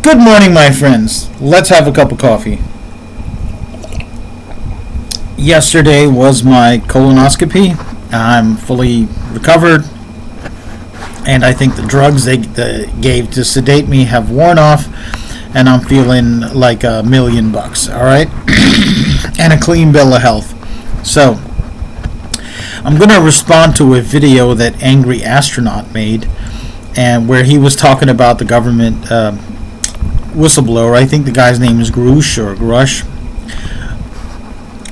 Good morning, my friends. Let's have a cup of coffee. Yesterday was my colonoscopy. I'm fully recovered, and I think the drugs they gave to sedate me have worn off, and I'm feeling like $1,000,000, all right? And a clean bill of health. So, I'm going to respond to a video that Angry Astronaut made, and where he was talking about the government whistleblower. I think the guy's name is Grush or Grush.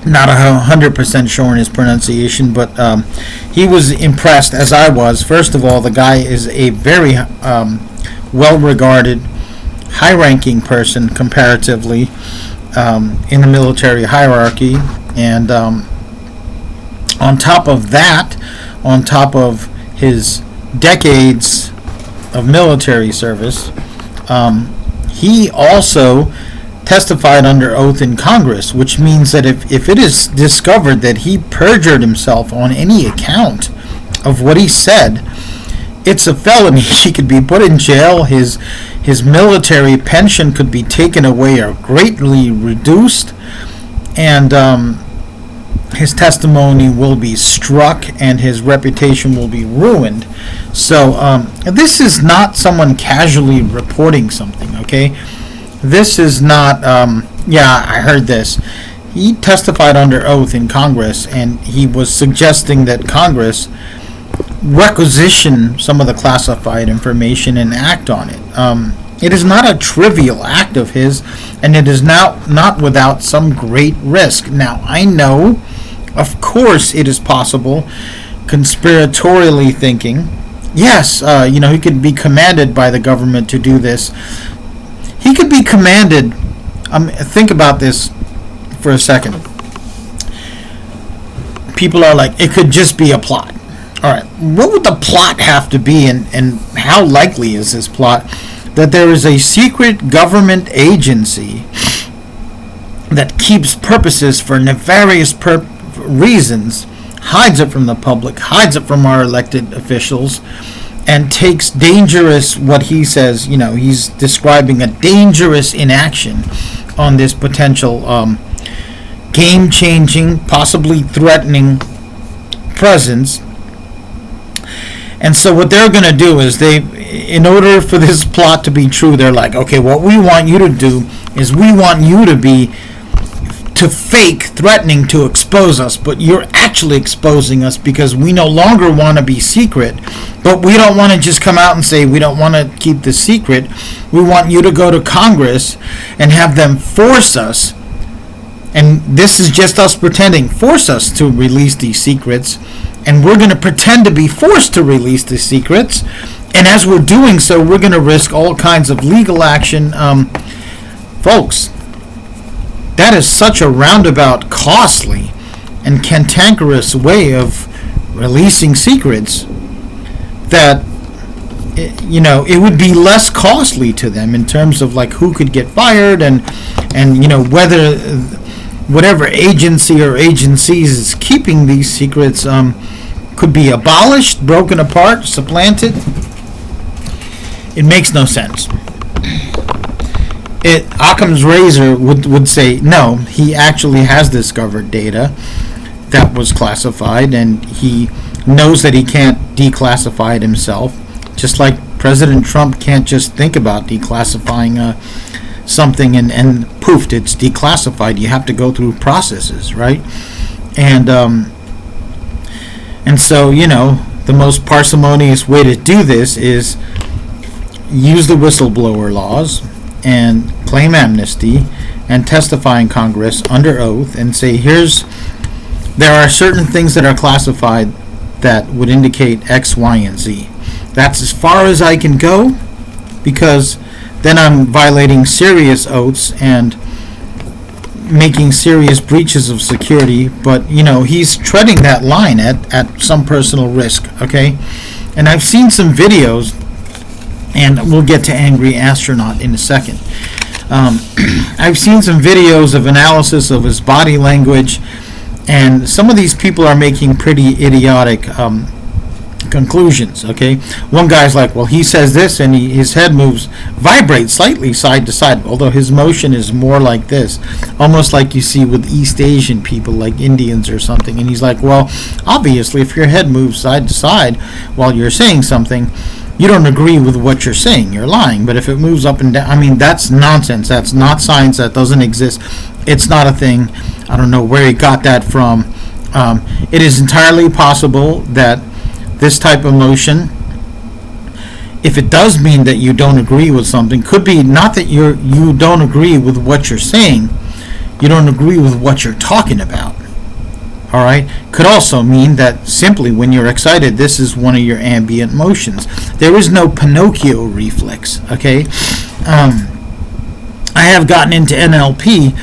Not 100% sure in his pronunciation, but he was impressed, as I was. First of all, the guy is a very well-regarded, high-ranking person comparatively in the military hierarchy, and on top of that, on top of his decades of military service, he also testified under oath in Congress, which means that if it is discovered that he perjured himself on any account of what he said, it's a felony. He could be put in jail. His military pension could be taken away or greatly reduced, and his testimony will be struck, and his reputation will be ruined. So this is not someone casually reporting something, okay? This is not, I heard this. He testified under oath in Congress, and he was suggesting that Congress requisition some of the classified information and act on it. It is not a trivial act of his, and it is not without some great risk. Now, I know, of course, it is possible, conspiratorially thinking, yes, he could be commanded by the government to do this. He could be commanded. Think about this for a second. People are like, it could just be a plot. All right, what would the plot have to be, and how likely is this plot that there is a secret government agency that keeps purposes for nefarious reasons, hides it from the public, hides it from our elected officials, and takes dangerous, what he says, he's describing a dangerous inaction on this potential game-changing, possibly threatening presence. And so what they're going to do is in order for this plot to be true, they're like, okay, what we want you to do is we want you to fake threatening to expose us, but you're actually exposing us because we no longer want to be secret, but we don't want to just come out and say we don't want to keep the secret. We want you to go to Congress and have them force us, and this is just us pretending, force us to release these secrets, and we're going to pretend to be forced to release the secrets, and as we're doing so, we're going to risk all kinds of legal action. Folks, that is such a roundabout, costly, and cantankerous way of releasing secrets that, it would be less costly to them in terms of like who could get fired and whether whatever agency or agencies is keeping these secrets could be abolished, broken apart, supplanted. It makes no sense. Occam's razor would say, no, he actually has discovered data that was classified, and he knows that he can't declassify it himself, just like President Trump can't just think about declassifying something and poof, it's declassified. You have to go through processes, right? And so, the most parsimonious way to do this is use the whistleblower laws and claim amnesty and testify in Congress under oath and say, there are certain things that are classified that would indicate X, Y, and Z. That's as far as I can go, because then I'm violating serious oaths and making serious breaches of security. But, he's treading that line at some personal risk, okay? And I've seen some videos, and we'll get to Angry Astronaut in a second. I've seen some videos of analysis of his body language, and some of these people are making pretty idiotic conclusions. Okay, one guy's like, well, he says this, and his head vibrates slightly side to side, although his motion is more like this, almost like you see with East Asian people, like Indians or something. And he's like, well, obviously, if your head moves side to side while you're saying something, you don't agree with what you're saying. You're lying. But if it moves up and down, I mean, that's nonsense. That's not science. That doesn't exist. It's not a thing. I don't know where he got that from. It is entirely possible that this type of motion, if it does mean that you don't agree with something, could be not that you don't agree with what you're saying, you don't agree with what you're talking about. All right, could also mean that simply when you're excited, this is one of your ambient motions. There is no Pinocchio reflex. Okay, I have gotten into NLP,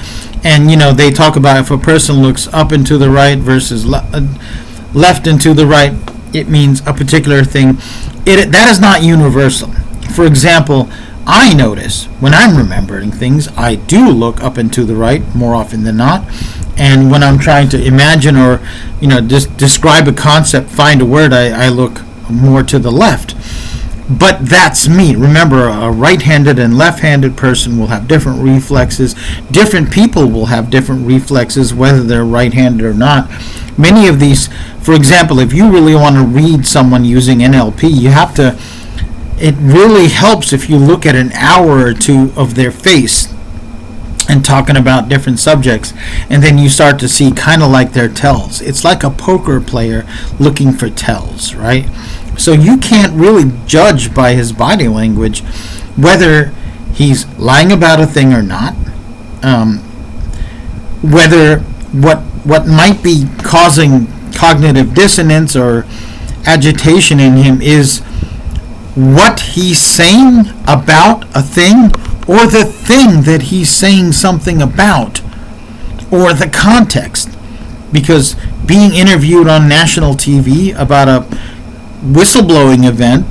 and they talk about if a person looks up and to the right versus left and to the right, it means a particular thing. That is not universal. For example, I notice when I'm remembering things, I do look up and to the right more often than not. And when I'm trying to imagine or describe a concept, find a word, I look more to the left. But that's me. Remember, a right-handed and left-handed person will have different reflexes. Different people will have different reflexes, whether they're right-handed or not. Many of these, for example, if you really want to read someone using NLP, it really helps if you look at an hour or two of their face and talking about different subjects, and then you start to see kind of like their tells. It's like a poker player looking for tells, right? So you can't really judge by his body language whether he's lying about a thing or not, whether what might be causing cognitive dissonance or agitation in him is what he's saying about a thing, or the thing that he's saying something about, or the context. Because being interviewed on national TV about a whistleblowing event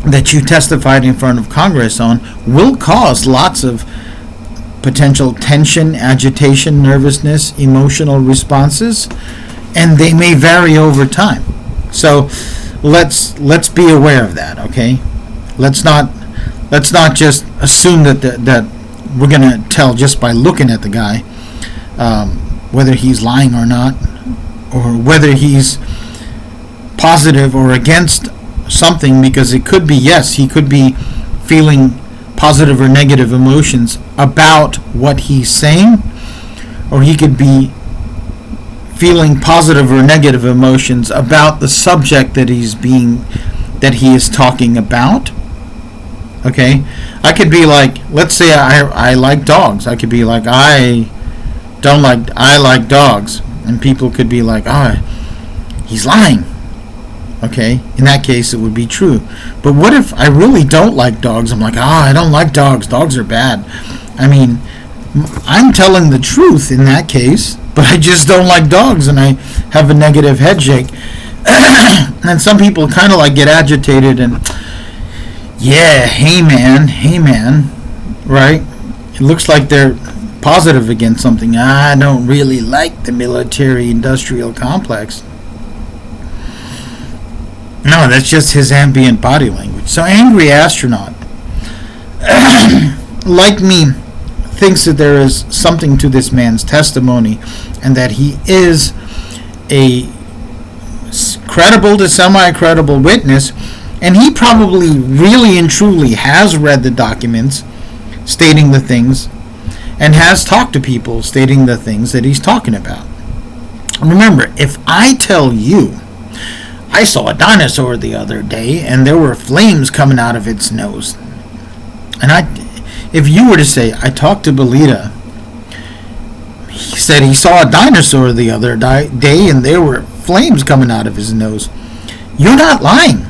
that you testified in front of Congress on will cause lots of potential tension, agitation, nervousness, emotional responses, and they may vary over time. So let's be aware of that, okay? Let's not just assume that we're going to tell just by looking at the guy whether he's lying or not, or whether he's positive or against something, because it could be, yes, he could be feeling positive or negative emotions about what he's saying, or he could be feeling positive or negative emotions about the subject that he is talking about. Okay, I could be like, let's say I like dogs. I could be like, I like dogs, and people could be like, he's lying. Okay, in that case it would be true. But what if I really don't like dogs? I'm like, I don't like dogs. Dogs are bad. I mean, I'm telling the truth in that case, but I just don't like dogs, and I have a negative head shake. And some people kind of like get agitated and, yeah, hey man, right? It looks like they're positive against something. I don't really like the military-industrial complex. No, that's just his ambient body language. So Angry Astronaut, like me, thinks that there is something to this man's testimony, and that he is a credible to semi-credible witness, and he probably really and truly has read the documents stating the things, and has talked to people stating the things that he's talking about. Remember, if I tell you I saw a dinosaur the other day and there were flames coming out of its nose, and if you were to say, I talked to Belita, he said he saw a dinosaur the other day and there were flames coming out of his nose, you're not lying.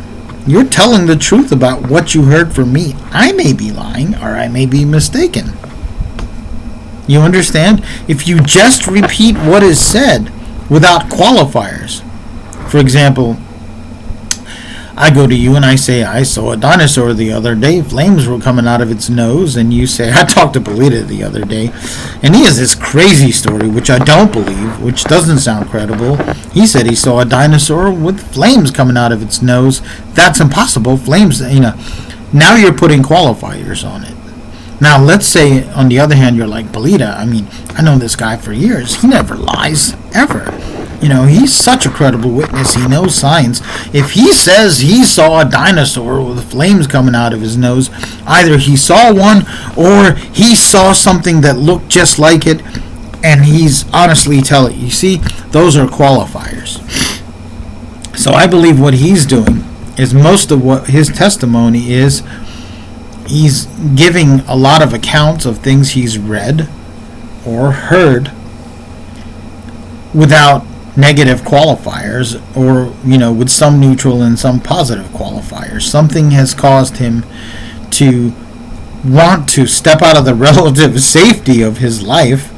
You're telling the truth about what you heard from me. I may be lying, or I may be mistaken. You understand? If you just repeat what is said without qualifiers, for example, I go to you and I say, I saw a dinosaur the other day. Flames were coming out of its nose. And you say, I talked to Belita the other day. And he has this crazy story, which I don't believe, which doesn't sound credible. He said he saw a dinosaur with flames coming out of its nose. That's impossible. Flames, Now you're putting qualifiers on it. Now, let's say, on the other hand, you're like, Belita, I know this guy for years. He never lies, ever. He's such a credible witness. He knows science. If he says he saw a dinosaur with flames coming out of his nose, either he saw one or he saw something that looked just like it, and he's honestly telling it. You see, those are qualifiers. So I believe what he's doing is most of what his testimony is, he's giving a lot of accounts of things he's read or heard without negative qualifiers, or with some neutral and some positive qualifiers. Something has caused him to want to step out of the relative safety of his life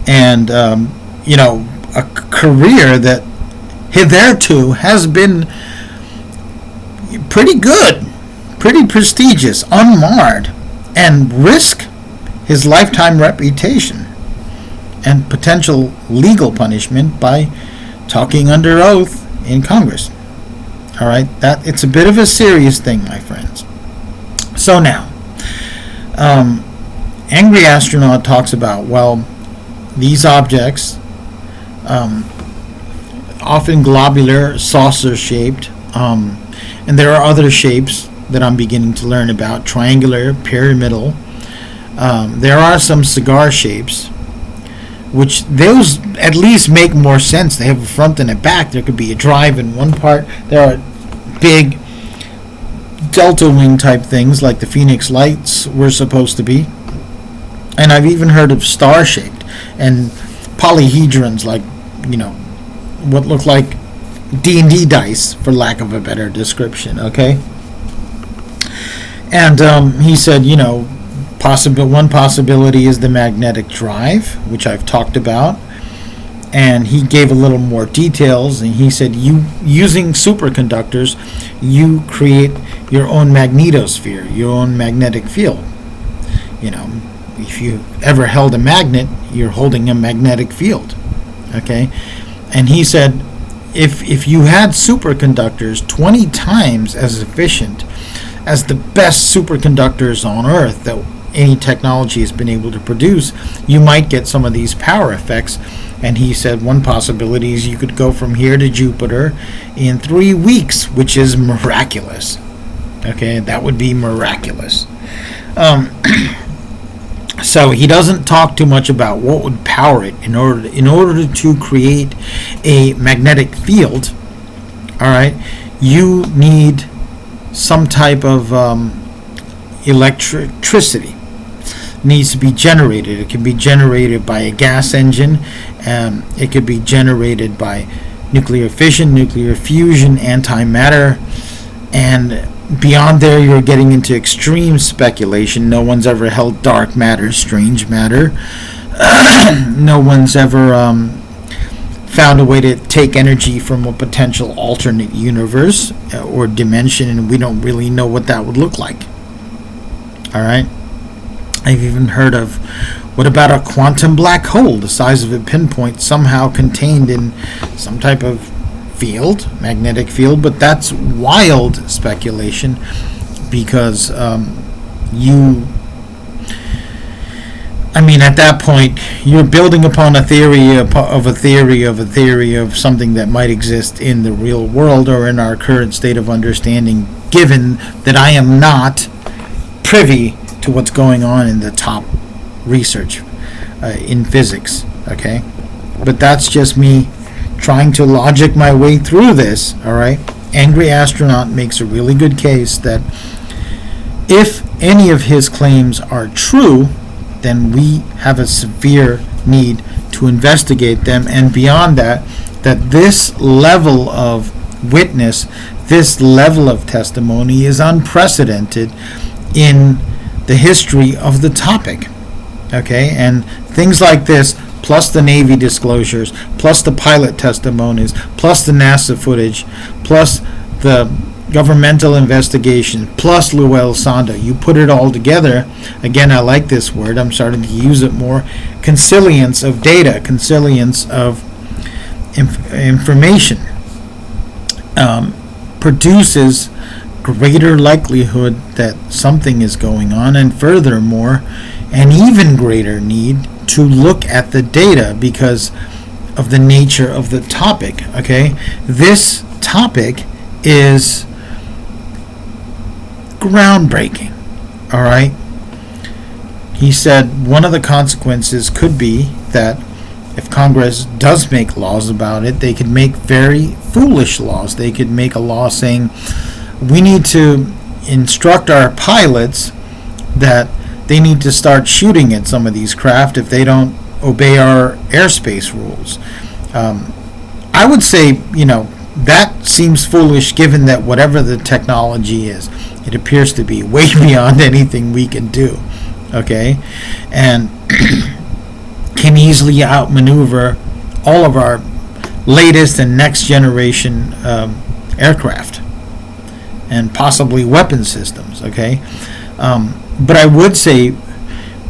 and a career that hitherto has been pretty good, pretty prestigious, unmarred, and risk his lifetime reputation and potential legal punishment by talking under oath in Congress. All right, it's a bit of a serious thing, my friends. So now, Angry Astronaut talks about, these objects, often globular, saucer-shaped, and there are other shapes that I'm beginning to learn about, triangular, pyramidal. There are some cigar shapes, which those at least make more sense. They have a front and a back. There could be a drive in one part. There are big delta wing type things like the Phoenix Lights were supposed to be. And I've even heard of star-shaped and polyhedrons, like, what look like D&D dice, for lack of a better description, okay? And he said, one possibility is the magnetic drive, which I've talked about, and he gave a little more details, and he said using superconductors, you create your own magnetosphere, your own magnetic field. If you ever held a magnet, you're holding a magnetic field, okay? And he said if you had superconductors 20 times as efficient as the best superconductors on Earth that any technology has been able to produce, you might get some of these power effects. And he said one possibility is you could go from here to Jupiter in 3 weeks, which is miraculous. Okay, that would be miraculous. So he doesn't talk too much about what would power it in order to create a magnetic field. All right, you need some type of electricity. Needs to be generated. It can be generated by a gas engine. It could be generated by nuclear fission, nuclear fusion, antimatter, and beyond there you're getting into extreme speculation. No one's ever held dark matter, strange matter. No one's ever found a way to take energy from a potential alternate universe or dimension, and we don't really know what that would look like. All right. I've even heard of, what about a quantum black hole, the size of a pinpoint, somehow contained in some type of field, magnetic field? But that's wild speculation, because at that point, you're building upon a theory of something that might exist in the real world or in our current state of understanding, given that I am not privy to what's going on in the top research in physics, okay? But that's just me trying to logic my way through this, all right? Angry Astronaut makes a really good case that if any of his claims are true, then we have a severe need to investigate them, and beyond that, that this level of witness, this level of testimony is unprecedented in the history of the topic, okay? And things like this, plus the Navy disclosures, plus the pilot testimonies, plus the NASA footage, plus the governmental investigation, plus Luel Sanda. You put it all together. Again, I like this word. I'm starting to use it more. Consilience of data, consilience of information produces greater likelihood that something is going on, and furthermore, an even greater need to look at the data because of the nature of the topic. Okay, this topic is groundbreaking. All right, he said one of the consequences could be that if Congress does make laws about it, they could make very foolish laws. They could make a law saying we need to instruct our pilots that they need to start shooting at some of these craft if they don't obey our airspace rules. I would say, that seems foolish given that whatever the technology is, it appears to be way beyond anything we can do. Okay? And can easily outmaneuver all of our latest and next generation aircraft and possibly weapon systems. Okay? But I would say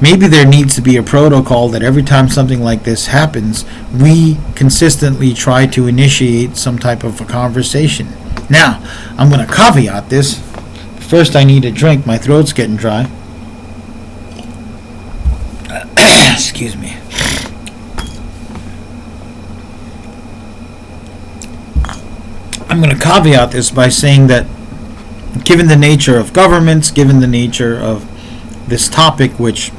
maybe there needs to be a protocol that every time something like this happens, we consistently try to initiate some type of a conversation. Now, I'm going to caveat this. First, I need a drink. My throat's getting dry. Excuse me. I'm going to caveat this by saying that given the nature of governments, given the nature of this topic, which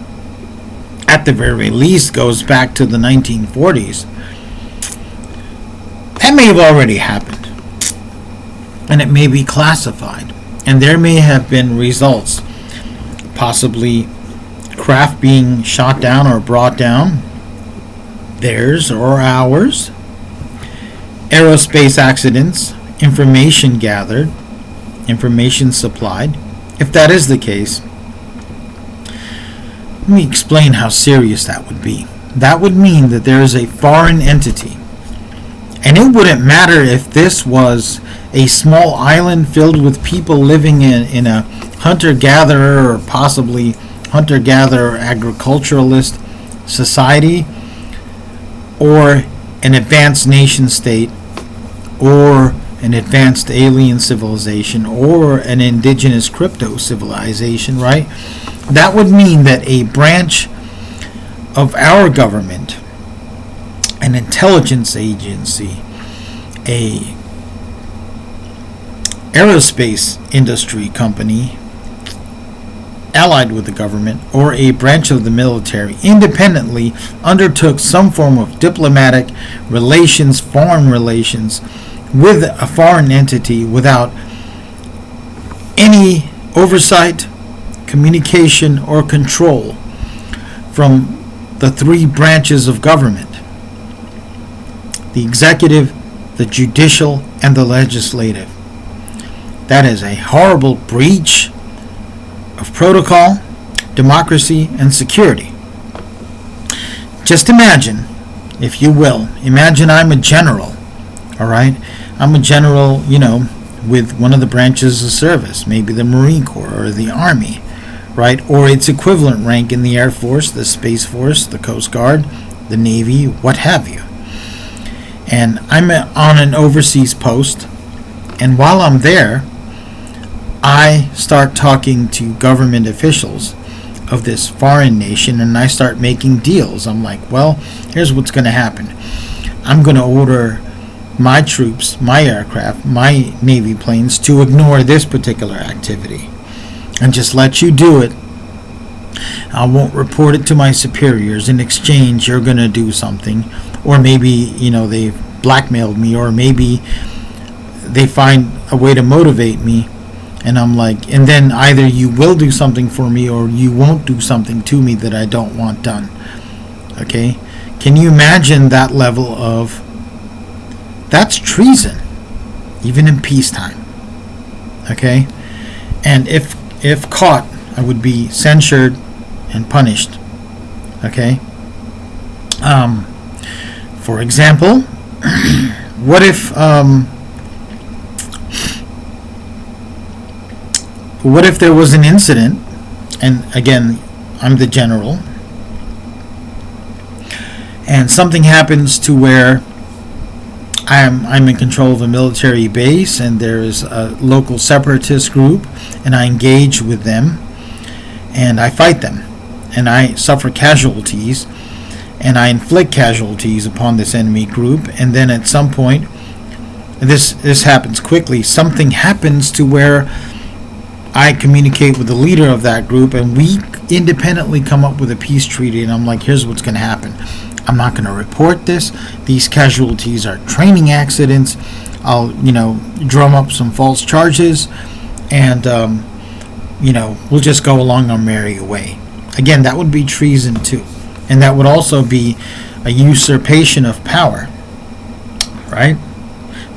at the very least goes back to the 1940s, that may have already happened. And it may be classified. And there may have been results, possibly craft being shot down or brought down, theirs or ours, aerospace accidents, information gathered, information supplied. If that is the case, let me explain how serious that would be. That would mean that there is a foreign entity, and it wouldn't matter if this was a small island filled with people living in a hunter-gatherer or possibly hunter-gatherer agriculturalist society, or an advanced nation state, or an advanced alien civilization, or an indigenous crypto civilization, right? That would mean that a branch of our government, an intelligence agency, a aerospace industry company allied with the government, or a branch of the military independently undertook some form of diplomatic relations, foreign relations, with a foreign entity without any oversight, communication, or control from the three branches of government: the executive, the judicial, and the legislative. That is a horrible breach of protocol, democracy, and security. Just imagine, if you will, imagine I'm a general, all right? I'm a general, with one of the branches of service, maybe the Marine Corps or the Army, right? Or its equivalent rank in the Air Force, the Space Force, the Coast Guard, the Navy, what have you. And I'm on an overseas post, and while I'm there, I start talking to government officials of this foreign nation, and I start making deals. I'm like, well, here's what's going to happen. I'm going to order my troops, my aircraft, my Navy planes to ignore this particular activity and just let you do it. I won't report it to my superiors. In exchange, you're going to do something. Or maybe, they blackmailed me, or maybe they find a way to motivate me. And I'm like, and then either you will do something for me or you won't do something to me that I don't want done. Okay? Can you imagine that level of... That's treason, even in peacetime. Okay? And if caught, I would be censured and punished. Okay? For example, what if what if there was an incident, and again, I'm the general, and something happens to where I'm in control of a military base, and there is a local separatist group, and I engage with them, and I fight them, and I suffer casualties, and I inflict casualties upon this enemy group, and then at some point, this happens quickly, something happens to where I communicate with the leader of that group, and we independently come up with a peace treaty, and I'm like, here's what's going to happen. I'm not going to report this. These casualties are training accidents. I'll, drum up some false charges, and, we'll just go along our merry way. Again, that would be treason too. And that would also be a usurpation of power, right?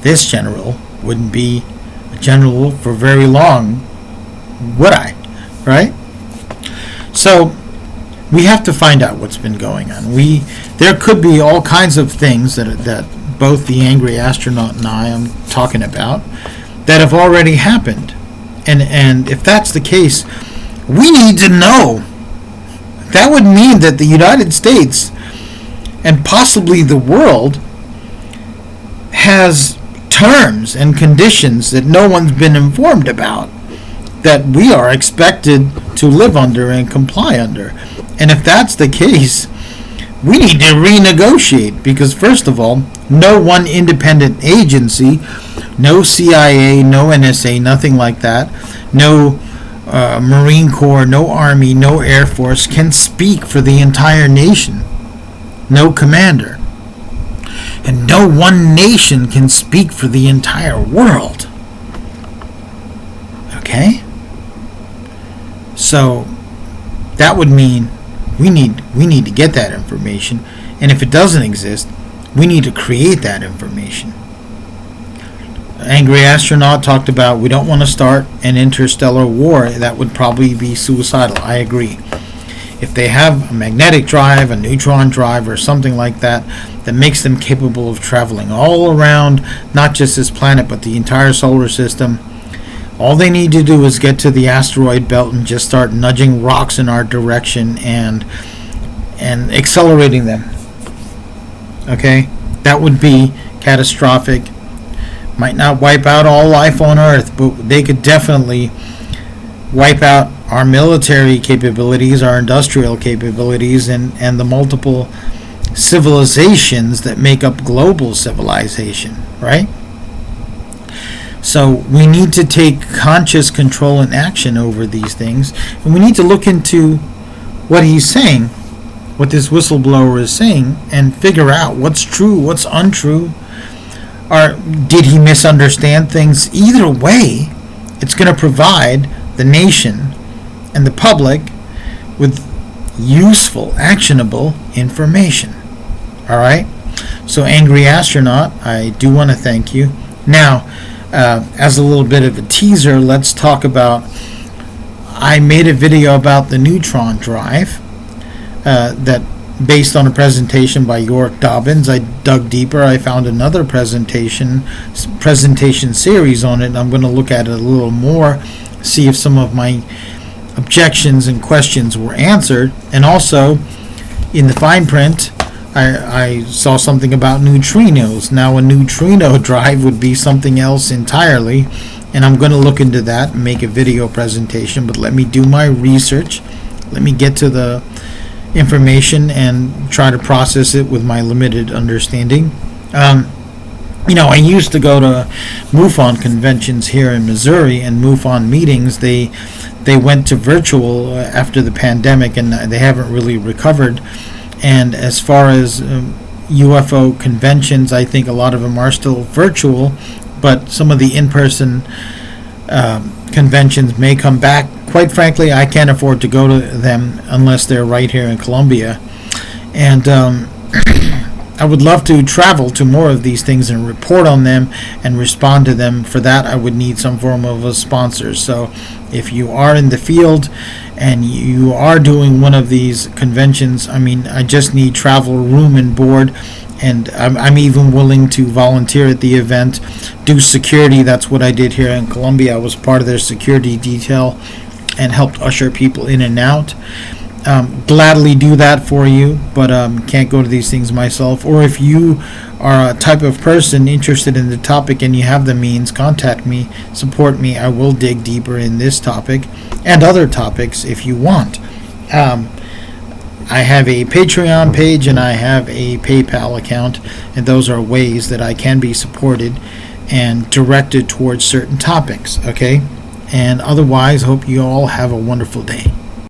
This general wouldn't be a general for very long, would I? Right? So we have to find out what's been going on. There could be all kinds of things that both the Angry Astronaut and I am talking about that have already happened. And if that's the case, we need to know. That would mean that the United States and possibly the world has terms and conditions that no one's been informed about, that we are expected to live under and comply under. And if that's the case, we need to renegotiate, because first of all, no one independent agency, no CIA, no NSA, nothing like that, no Marine Corps, no Army, no Air Force can speak for the entire nation. No commander. And no one nation can speak for the entire world. Okay? So that would mean we need to get that information, and if it doesn't exist, we need to create that information. Angry Astronaut talked about we don't want to start an interstellar war. That would probably be suicidal. I agree. If they have a magnetic drive, a neutron drive, or something like that makes them capable of traveling all around, not just this planet, but the entire solar system, all they need to do is get to the asteroid belt and just start nudging rocks in our direction and accelerating them. Okay? That would be catastrophic. Might not wipe out all life on Earth, but they could definitely wipe out our military capabilities, our industrial capabilities, and the multiple civilizations that make up global civilization, right? So we need to take conscious control and action over these things, and we need to look into what he's saying, what this whistleblower is saying, and figure out what's true, what's untrue, or did he misunderstand things? Either way, it's going to provide the nation and the public with useful, actionable information. All right? So, Angry Astronaut, I do want to thank you. Now, as a little bit of a teaser, let's talk about, I made a video about the neutron drive that based on a presentation by York Dobbins. I dug deeper. I found another presentation series on it, and I'm going to look at it a little more, see if some of my objections and questions were answered. And also, in the fine print, I saw something about neutrinos. Now, a neutrino drive would be something else entirely, and I'm going to look into that and make a video presentation, but let me do my research. Let me get to the information and try to process it with my limited understanding. I used to go to MUFON conventions here in Missouri, and MUFON meetings, they went to virtual after the pandemic, and they haven't really recovered. And as far as UFO conventions, I think a lot of them are still virtual, but some of the in-person conventions may come back. Quite frankly, I can't afford to go to them unless they're right here in Columbia. And I would love to travel to more of these things and report on them and respond to them. For that, I would need some form of a sponsor. So If you are in the field and you are doing one of these conventions, I mean, I just need travel, room, and board, and I'm even willing to volunteer at the event, do security. That's what I did here in Colombia. I was part of their security detail and helped usher people in and out. Gladly do that for you, but can't go to these things myself. Or if you are a type of person interested in the topic and you have the means, contact me, support me. I will dig deeper in this topic and other topics if you want. I have a Patreon page and I have a PayPal account, and those are ways that I can be supported and directed towards certain topics, okay? And otherwise, hope you all have a wonderful day.